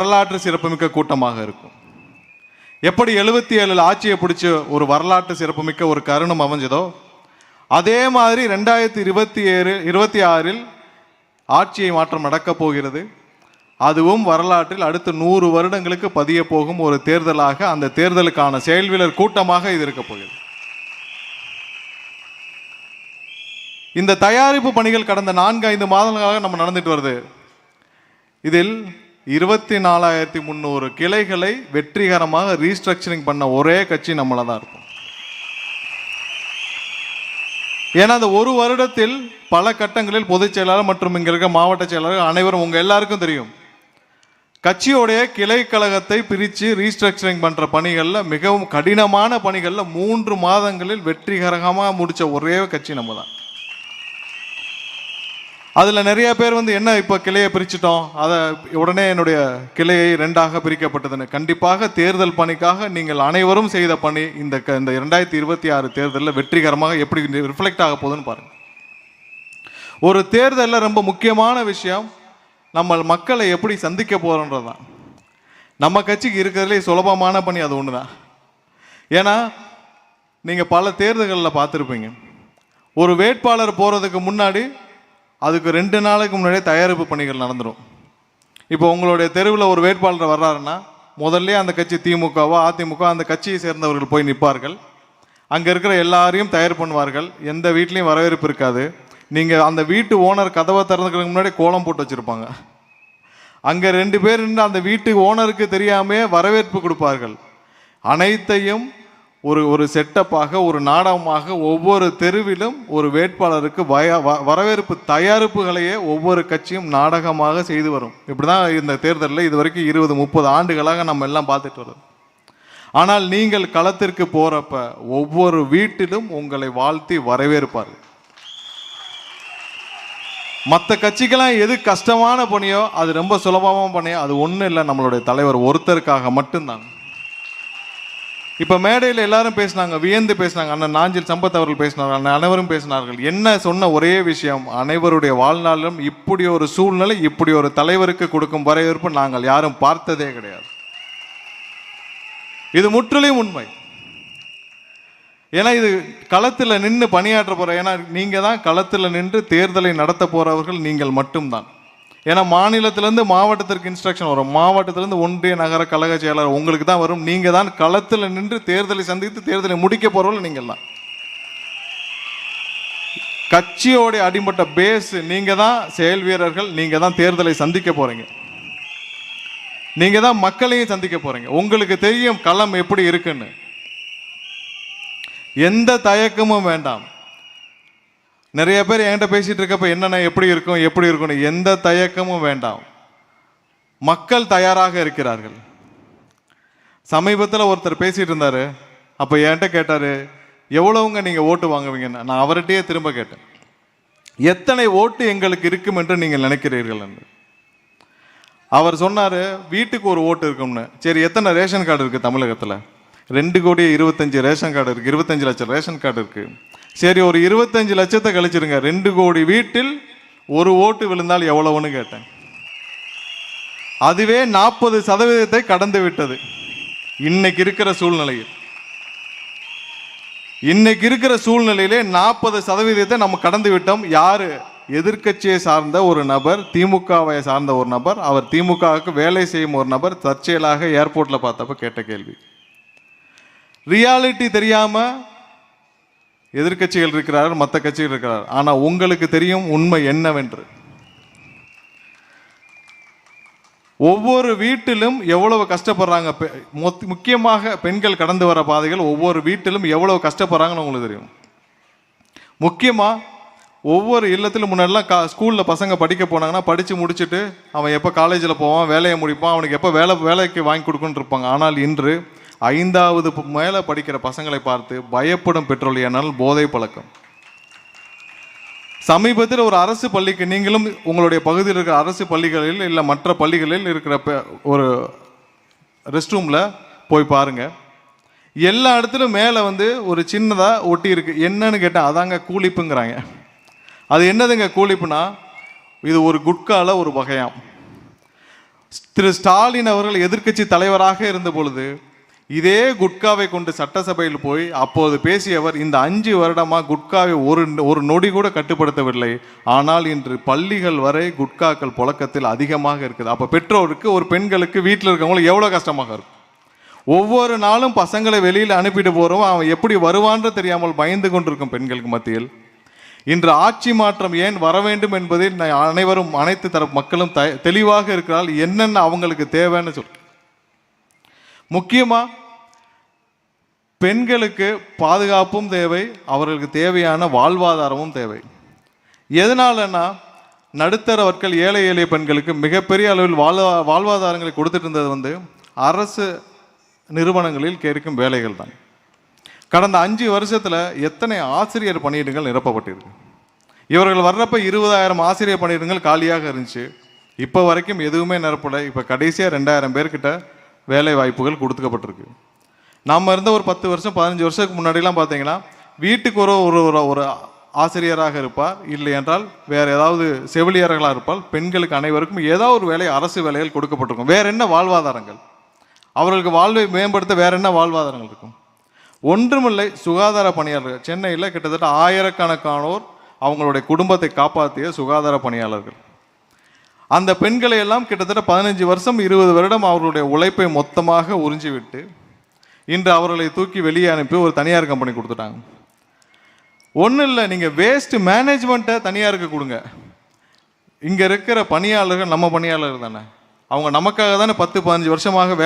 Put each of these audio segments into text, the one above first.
வரலாற்று சிறப்புமிக்க கூட்டமாக இருக்கும். எப்படி 77 ஆட்சியை பிடிச்ச ஒரு வரலாற்று சிறப்புமிக்க ஒரு கருணம் அமைஞ்சதோ அதே மாதிரி 2026 ஆட்சியை மாற்றம் நடக்கப் போகிறது. அதுவும் வரலாற்றில் அடுத்த 100 வருடங்களுக்கு பதிய போகும் ஒரு தேர்தலாக, அந்த தேர்தலுக்கான செயல்வீரர் கூட்டமாக இது இருக்க போகிறது. இந்த தயாரிப்பு பணிகள் கடந்த 4-5 மாதங்களாக நம்ம நடந்துட்டு வருது. இதில் 24,300 கிளைகளை வெற்றிகரமாக ரீஸ்ட்ரக்சரிங் பண்ண ஒரே கட்சி நம்மள தான் இருக்கும். ஏன்னா அந்த ஒரு வருடத்தில் பல கட்டங்களில் பொதுச் செயலாளர் மற்றும் இங்க இருக்க மாவட்ட செயலாளர் அனைவரும் உங்க எல்லாருக்கும் தெரியும், கட்சியோடைய கிளை கழகத்தை பிரித்து ரீஸ்ட்ரக்சரிங் பண்ற பணிகளில் மிகவும் கடினமான பணிகளில் 3 மாதங்களில் வெற்றிகரமாக முடிச்ச ஒரே கட்சி நம்ம தான். அதில் நிறைய பேர் என்ன இப்போ கிளையை பிரிச்சுட்டோம், அதை உடனே என்னுடைய கிளையை 2ஆக பிரிக்கப்பட்டதுன்னு. கண்டிப்பாக தேர்தல் பணிக்காக நீங்கள் அனைவரும் செய்த பணி இந்த 2026 தேர்தலில் வெற்றிகரமாக எப்படி ரிஃப்ளெக்ட் ஆக போகுதுன்னு பாருங்கள். ஒரு தேர்தலில் ரொம்ப முக்கியமான விஷயம் நம்ம மக்களை எப்படி சந்திக்க போகிறோன்றது தான். நம்ம கட்சிக்கு இருக்கிறதுலே சுலபமான பணி அது ஒன்று தான். ஏன்னா நீங்கள் பல தேர்தல்களில் பார்த்துருப்பீங்க, ஒரு வேட்பாளர் போகிறதுக்கு முன்னாடி அதுக்கு 2 நாளைக்கு முன்னாடியே தயாரிப்பு பணிகள் நடந்துடும். இப்போ உங்களுடைய தெருவில் ஒரு வேட்பாளர் வர்றாருன்னா முதல்ல அந்த கட்சி திமுகவோ அதிமுக அந்த கட்சியை சேர்ந்தவர்கள் போய் நிற்பார்கள். அங்கே இருக்கிற எல்லாரையும் தயார் பண்ணுவார்கள். எந்த வீட்லேயும் வரவேற்பு இருக்காது. நீங்கள் அந்த வீட்டு ஓனர் கதவை திறந்துக்கிறதுக்கு முன்னாடி கோலம் போட்டு வச்சுருப்பாங்க. அங்கே 2 பேர் நின்று அந்த வீட்டு ஓனருக்கு தெரியாமே வரவேற்பு கொடுப்பார்கள். அனைத்தையும் ஒரு செட்டப்பாக, ஒரு நாடகமாக ஒவ்வொரு தெருவிலும் ஒரு வேட்பாளருக்கு வரவேற்பு தயாரிப்புகளையே ஒவ்வொரு கட்சியும் நாடகமாக செய்து வரும். இப்படி தான் இந்த தேர்தலில் இது வரைக்கும் 20-30 ஆண்டுகளாக நம்ம எல்லாம் பார்த்துட்டு வரோம். ஆனால் நீங்கள் களத்திற்கு போகிறப்ப ஒவ்வொரு வீட்டிலும் உங்களை வாழ்த்தி வரவேற்பார்கள். மற்ற கட்சிக்கெல்லாம் எது கஷ்டமான பணியோ அது ரொம்ப சுலபமான பணியோ அது ஒன்றும் இல்லை, நம்மளுடைய தலைவர் ஒருத்தருக்காக மட்டும்தான். இப்போ மேடையில் எல்லாரும் பேசினாங்க, வியந்து பேசினாங்க. அண்ணன் நாஞ்சில் சம்பத் அவர்கள் பேசினார்கள், அண்ணன் அனைவரும் பேசினார்கள். என்ன சொன்ன ஒரே விஷயம், அனைவருடைய வாழ்நாளிலும் இப்படி ஒரு சூழ்நிலை, இப்படி ஒரு தலைவருக்கு கொடுக்கும் வரவேற்பு நாங்கள் யாரும் பார்த்ததே கிடையாது. இது முற்றிலும் உண்மை. ஏன்னா இது களத்தில் நின்று பணியாற்ற போகிற, ஏன்னா நீங்கள் தான் களத்தில் நின்று தேர்தலை நடத்த போகிறவர்கள் நீங்கள் மட்டும்தான். ஏன்னா மாநிலத்திலேருந்து மாவட்டத்திற்கு இன்ஸ்ட்ரக்ஷன் வரும், மாவட்டத்திலேருந்து ஒன்றிய நகர கழக செயலாளர் உங்களுக்கு தான் வரும். நீங்கள் தான் களத்தில் நின்று தேர்தலை சந்தித்து தேர்தலை முடிக்க போகிறவர்கள் நீங்கள் தான். கட்சியோடைய அடிமட்ட பேஸ் நீங்கள் தான், செயல் வீரர்கள் நீங்கள் தான், தேர்தலை சந்திக்க போகிறீங்க, நீங்கள் தான் மக்களையும் சந்திக்க போகிறீங்க. உங்களுக்கு தெரியும் களம் எப்படி இருக்குன்னு. எந்த தயக்கமும் வேண்டாம். நிறைய பேர் என்கிட்ட பேசிட்டு இருக்கப்ப என்னென்ன எப்படி இருக்கும்னு எந்த தயக்கமும் வேண்டாம். மக்கள் தயாராக இருக்கிறார்கள். சமீபத்தில் ஒருத்தர் பேசிட்டு இருந்தாரு. அப்போ என்கிட்ட கேட்டாரு, எவ்வளவுங்க நீங்கள் ஓட்டு வாங்குவீங்கன்னு. நான் அவர்கிட்டயே திரும்ப கேட்டேன், எத்தனை ஓட்டு எங்களுக்கு இருக்கும் என்று நீங்கள் நினைக்கிறீர்கள் என்று. அவர் சொன்னார், வீட்டுக்கு ஒரு ஓட்டு இருக்கும்னு. சரி, எத்தனை ரேஷன் கார்டு இருக்குது தமிழகத்தில்? 2,25,00,000 ரேஷன் கார்டு இருக்குது, 25 லட்சம் ரேஷன் கார்டு இருக்குது. சரி, ஒரு 25 லட்சத்தை கழிச்சிருங்க, 2 கோடி வீட்டில் ஒரு ஓட்டு விழுந்தால் எவ்வளவுன்னு கேட்டேன். அதுவே 40% கடந்து விட்டது. இன்னைக்கு இருக்கிற சூழ்நிலையிலே 40% நம்ம கடந்து விட்டோம். யாரு? எதிர்கட்சியை சார்ந்த ஒரு நபர், திமுகவை சார்ந்த ஒரு நபர், அவர் திமுகவுக்கு வேலை செய்யும் ஒரு நபர் தற்செயலாக ஏர்போர்ட்ல பார்த்தப்ப கேட்ட கேள்வி. ரியாலிட்டி தெரியாம எதிர்கட்சிகள் இருக்கிறார்கள், மற்ற கட்சிகள் இருக்கிறார். ஆனால் உங்களுக்கு தெரியும் உண்மை என்னவென்று. ஒவ்வொரு வீட்டிலும் எவ்வளவு கஷ்டப்படுறாங்க, முக்கியமாக பெண்கள் கடந்து வர பாதைகள் ஒவ்வொரு வீட்டிலும் எவ்வளவு கஷ்டப்படுறாங்கன்னு உங்களுக்கு தெரியும். முக்கியமாக ஒவ்வொரு இல்லத்திலும் முன்னாடிலாம் ஸ்கூலில் பசங்க படிக்க போனாங்கன்னா படித்து முடிச்சுட்டு அவன் எப்போ காலேஜில் போவான், வேலையை முடிப்பான், அவனுக்கு எப்போ வேலைக்கு வாங்கி கொடுக்குன்னு இருப்பாங்க. ஆனால் இன்று 5வது மேலே படிக்கிற பசங்களை பார்த்து பயப்படும் பெற்றோர். ஏனால் போதை பழக்கம். சமீபத்தில் ஒரு அரசு பள்ளிக்கு, நீங்களும் உங்களுடைய பகுதியில் இருக்கிற அரசு பள்ளிகளில் இல்லை மற்ற பள்ளிகளில் இருக்கிற ஒரு ரெஸ்ட் ரூமில் போய் பாருங்க. எல்லா இடத்துலையும் மேலே ஒரு சின்னதாக ஒட்டி இருக்கு. என்னன்னு கேட்டால் அதாங்க கூலிப்புங்கிறாங்க. அது என்னதுங்க கூலிப்புனா, இது ஒரு குட்கால ஒரு வகையாம். திரு ஸ்டாலின் அவர்கள் எதிர்க்கட்சி தலைவராக இருந்த பொழுது இதே குட்காவை கொண்டு சட்டசபையில் போய் அப்போது பேசியவர் இந்த 5 வருடமா குட்காவை ஒரு நொடி கூட கட்டுப்படுத்தவில்லை. ஆனால் இன்று பள்ளிகள் வரை குட்காக்கள் புழக்கத்தில் அதிகமாக இருக்குது. அப்போ பெற்றோருக்கு ஒரு பெண்களுக்கு வீட்டில் இருக்கவங்களுக்கு எவ்வளோ கஷ்டமாக இருக்கும். ஒவ்வொரு நாளும் பசங்களை வெளியில் அனுப்பிட்டு போகிறோம், அவன் எப்படி வருவான்னு தெரியாமல் பயந்து கொண்டிருக்கும் பெண்களுக்கு மத்தியில் இன்று ஆட்சி மாற்றம் ஏன் வர வேண்டும் என்பதில் அனைவரும் அனைத்து தரப்பு மக்களும் தெளிவாக இருக்கிறால் என்னென்ன அவங்களுக்கு தேவைன்னு சொல். முக்கியமாக பெண்களுக்கு பாதுகாப்பும் தேவை, அவர்களுக்கு தேவையான வாழ்வாதாரமும் தேவை. எதனாலன்னா நடுத்தர வர்க்க ஏழை எளிய பெண்களுக்கு மிகப்பெரிய அளவில் வாழ்வாதாரங்களை கொடுத்துட்டு இருந்தது அரசு நிறுவனங்களில் கேட்கும் வேலைகள் தான். கடந்த 5 வருஷத்தில் எத்தனை ஆசிரியர் பணியிடங்கள் நிரப்பப்பட்டிருக்கு. இவர்கள் வர்றப்ப 20,000 ஆசிரியர் பணியிடங்கள் காலியாக இருந்துச்சு. இப்போ வரைக்கும் எதுவுமே நிரப்பலை. இப்போ கடைசியாக 2,000 பேர்கிட்ட வேலை வாய்ப்புகள் கொடுத்துக்கப்பட்டிருக்கு. நம்ம இருந்த ஒரு 10 வருஷம் 15 வருஷத்துக்கு முன்னாடிலாம் பார்த்தீங்கன்னா வீட்டுக்கு ஒரு ஆசிரியராக இருப்பார், இல்லை என்றால் வேறு ஏதாவது செவிலியர்களாக இருப்பால். பெண்களுக்கு அனைவருக்கும் ஏதாவது ஒரு வேலை அரசு வேலைகள் கொடுக்கப்பட்டிருக்கும். வேற என்ன வாழ்வாதாரங்கள், அவர்களுக்கு வாழ்வை மேம்படுத்த வேற என்ன வாழ்வாதாரங்கள் இருக்கும்? ஒன்றுமில்லை. சுகாதார பணியாளர்கள் சென்னையில் கிட்டத்தட்ட 1000கணக்கானோர் அவங்களுடைய குடும்பத்தை காப்பாற்றிய சுகாதார பணியாளர்கள். அந்த பெண்களை எல்லாம் கிட்டத்தட்ட 15 வருஷம் 20 வருடம் அவர்களுடைய உழைப்பை மொத்தமாக உறிஞ்சிவிட்டு இன்று அவர்களை தூக்கி வெளியே அனுப்பி ஒரு தனியார் கம்பெனி கொடுத்துட்டாங்க. ஒன்றும் இல்லை, நீங்கள் வேஸ்ட் மேனேஜ்மெண்ட்டை தனியாருக்கு கொடுங்க. இங்கே இருக்கிற பணியாளர்கள் நம்ம பணியாளர்கள் தானே, அவங்க நமக்காக தானே 10-15 வருஷமாக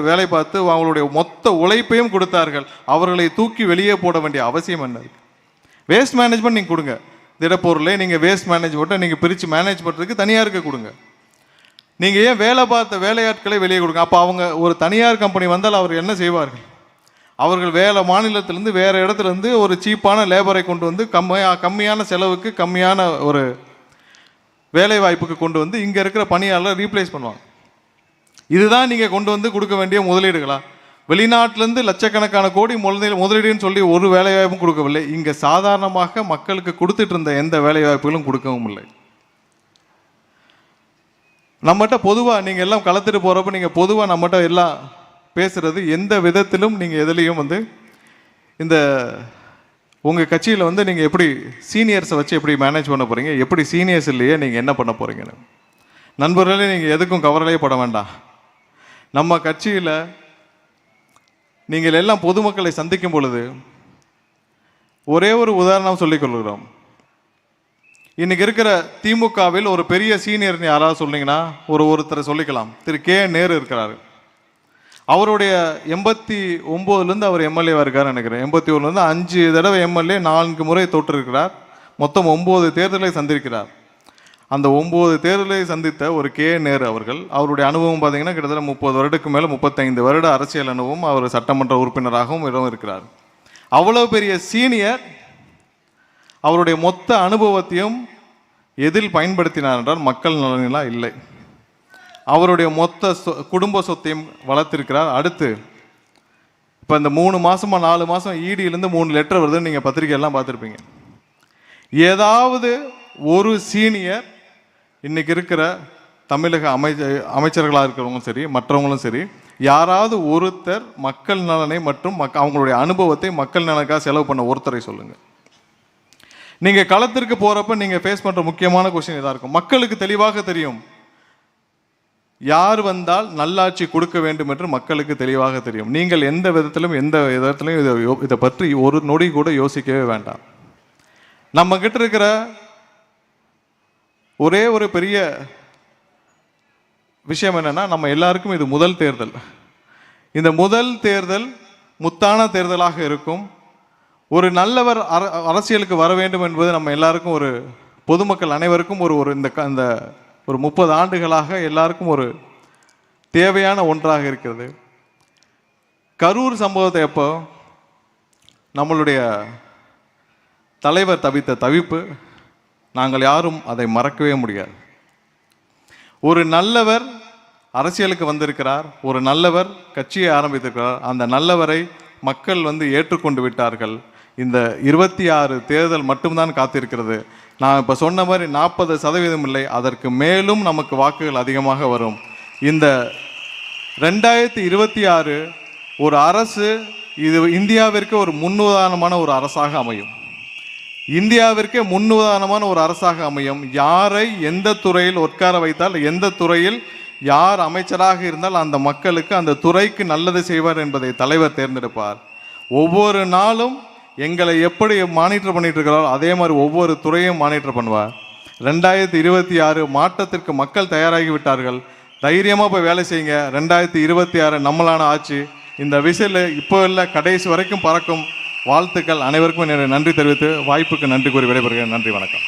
வேலை பார்த்து அவங்களுடைய மொத்த உழைப்பையும் கொடுத்தார்கள். அவர்களை தூக்கி வெளியே போட வேண்டிய அவசியம் என்ன இருக்கு? வேஸ்ட் மேனேஜ்மெண்ட் நீங்கள் கொடுங்க. திடப்பொருளை நீங்கள் வேஸ்ட் மேனேஜ்மெண்ட்டை நீங்கள் பிரித்து மேனேஜ் பண்ணுறதுக்கு தனியாருக்கு கொடுங்க. நீங்கள் ஏன் வேலை பார்த்த வேலையாட்களை வெளியே கொடுங்க? அப்போ அவங்க ஒரு தனியார் கம்பெனி வந்தால் அவர் என்ன செய்வார்கள்? அவர்கள் வேலை மாநிலத்திலேருந்து வேறு இடத்துலேருந்து ஒரு சீப்பான லேபரை கொண்டு வந்து கம்மியான செலவுக்கு கம்மியான ஒரு வேலை வாய்ப்புக்கு கொண்டு வந்து இங்கே இருக்கிற பணியாளர் ரீப்ளேஸ் பண்ணுவாங்க. இதுதான் நீங்கள் கொண்டு வந்து கொடுக்க வேண்டிய முதலீடுகளா? வெளிநாட்டிலேருந்து லட்சக்கணக்கான கோடி முதலீடுன்னு சொல்லி ஒரு வேலைவாய்ப்பும் கொடுக்கவில்லை. இங்கே சாதாரணமாக மக்களுக்கு கொடுத்துட்டு இருந்த எந்த வேலைவாய்ப்புகளும் கொடுக்கவும் இல்லை. நம்மகிட்ட பொதுவாக நீங்கள் எல்லாம் கலத்துட்டு போகிறப்ப நீங்கள் பொதுவாக நம்மகிட்ட எல்லாம் பேசுகிறது எந்த விதத்திலும் நீங்கள் எதுலேயும் இந்த உங்கள் கட்சியில் நீங்கள் எப்படி சீனியர்ஸை வச்சு எப்படி மேனேஜ் பண்ண போகிறீங்க, எப்படி சீனியர்ஸ் இல்லையே நீங்கள் என்ன பண்ண போகிறீங்கன்னு நண்பர்களே நீங்கள் எதுக்கும் கவலையே பட வேண்டாம். நம்ம கட்சியில் நீங்கள் எல்லாம் பொதுமக்களை சந்திக்கும் பொழுது ஒரே ஒரு உதாரணம் சொல்லிக்கொள்கிறோம். இன்னைக்கு இருக்கிற திமுகவில் ஒரு பெரிய சீனியர்னு யாராவது சொன்னீங்கன்னா ஒருத்தரை சொல்லிக்கலாம். திரு கே நேரு இருக்கிறாரு. அவருடைய 89லேருந்து அவர் எம்எல்ஏவாக இருக்காருன்னு நினைக்கிறேன். 81லேருந்து 5 தடவை எம்எல்ஏ 4 முறை தோற்றிருக்கிறார். மொத்தம் 9 தேர்தலை சந்திருக்கிறார். அந்த 9 தேர்தலை சந்தித்த ஒரு கே நேரு அவருடைய அனுபவம் பார்த்தீங்கன்னா கிட்டத்தட்ட 30 வருடத்துக்கு மேலே 35 வருட அரசியல் அனுபவம். அவர் சட்டமன்ற உறுப்பினராகவும் இருக்கிறார். அவ்வளோ பெரிய சீனியர் அவருடைய மொத்த அனுபவத்தையும் எதில் பயன்படுத்தினார் என்றால் மக்கள் நலனிலாம் இல்லை. அவருடைய மொத்த குடும்ப சொத்தையும் வளர்த்திருக்கிறார். அடுத்து இப்போ இந்த 3 மாதமா 4 மாதம் இடியிலேருந்து 3 லெட்டர் வருதுன்னு நீங்கள் பத்திரிகையெல்லாம் பார்த்துருப்பீங்க. ஏதாவது ஒரு சீனியர் இன்னைக்கு இருக்கிற தமிழக அமைச்சர்களாக இருக்கிறவங்களும் சரி மற்றவங்களும் சரி யாராவது ஒருத்தர் மக்கள் நலனை மற்றும் அவங்களுடைய அனுபவத்தை மக்கள் நலனுக்காக செலவு பண்ண ஒருத்தரை சொல்லுங்கள். நீங்கள் களத்திற்கு போகிறப்ப நீங்கள் ஃபேஸ் பண்ணுற முக்கியமான கொஸ்டின் இதாக இருக்கும். மக்களுக்கு தெளிவாக தெரியும் யார் வந்தால் நல்லாட்சி கொடுக்க வேண்டும் என்று மக்களுக்கு தெளிவாக தெரியும். நீங்கள் எந்த விதத்திலும் இதை பற்றி ஒரு நொடி கூட யோசிக்கவே வேண்டாம். நம்ம கிட்ட இருக்கிற ஒரே ஒரு பெரிய விஷயம் என்னன்னா, நம்ம எல்லாருக்கும் இது முதல் தேர்தல். இந்த முதல் தேர்தல் முத்தான தேர்தலாக இருக்கும். ஒரு நல்லவர் அரசியலுக்கு வர வேண்டும் என்பது நம்ம எல்லாருக்கும் ஒரு பொதுமக்கள் அனைவருக்கும் இந்த ஒரு 30 ஆண்டுகளாக எல்லாருக்கும் ஒரு தேவையான ஒன்றாக இருக்கிறது. கரூர் சம்பவத்தை எப்போ நம்மளுடைய தலைவர் தவித்த தவிப்பு நாங்கள் யாரும் அதை மறக்கவே முடியாது. ஒரு நல்லவர் அரசியலுக்கு வந்திருக்கிறார், ஒரு நல்லவர் கட்சியை ஆரம்பித்திருக்கிறார். அந்த நல்லவரை மக்கள் ஏற்றுக்கொண்டு விட்டார்கள். இந்த 26 தேர்தல் மட்டும்தான் காத்திருக்கிறது. நான் இப்போ சொன்ன மாதிரி 40% இல்லை, அதற்கு மேலும் நமக்கு வாக்குகள் அதிகமாக வரும். இந்த 2026 ஒரு அரசு இது இந்தியாவிற்கு ஒரு முன்னுதாரணமான ஒரு அரசாக அமையும். இந்தியாவிற்கே முன்னுதாரணமான ஒரு அரசாக அமையும். யாரை எந்த துறையில் உட்கார வைத்தால், எந்த துறையில் யார் அமைச்சராக இருந்தால் அந்த மக்களுக்கு அந்த துறைக்கு நல்லது செய்வார் என்பதை தலைவர் தேர்ந்தெடுப்பார். ஒவ்வொரு நாளும் எங்களை எப்படி மானிட்டர் பண்ணிட்டு இருக்கிறாரோ அதே மாதிரி ஒவ்வொரு துறையும் மானிட்டர் பண்ணுவார். 2026 மாற்றத்திற்கு மக்கள் தயாராகி விட்டார்கள். தைரியமாக போய் வேலை செய்யுங்க. 2026 நம்மளான ஆட்சி. இந்த விசில் இப்போ இல்லை, கடைசி வரைக்கும் பறக்கும். வாழ்த்துக்கள். அனைவருக்கும் நன்றி தெரிவித்து வாய்ப்புக்கு நன்றி கூறி விடைபெறுகிறேன். நன்றி, வணக்கம்.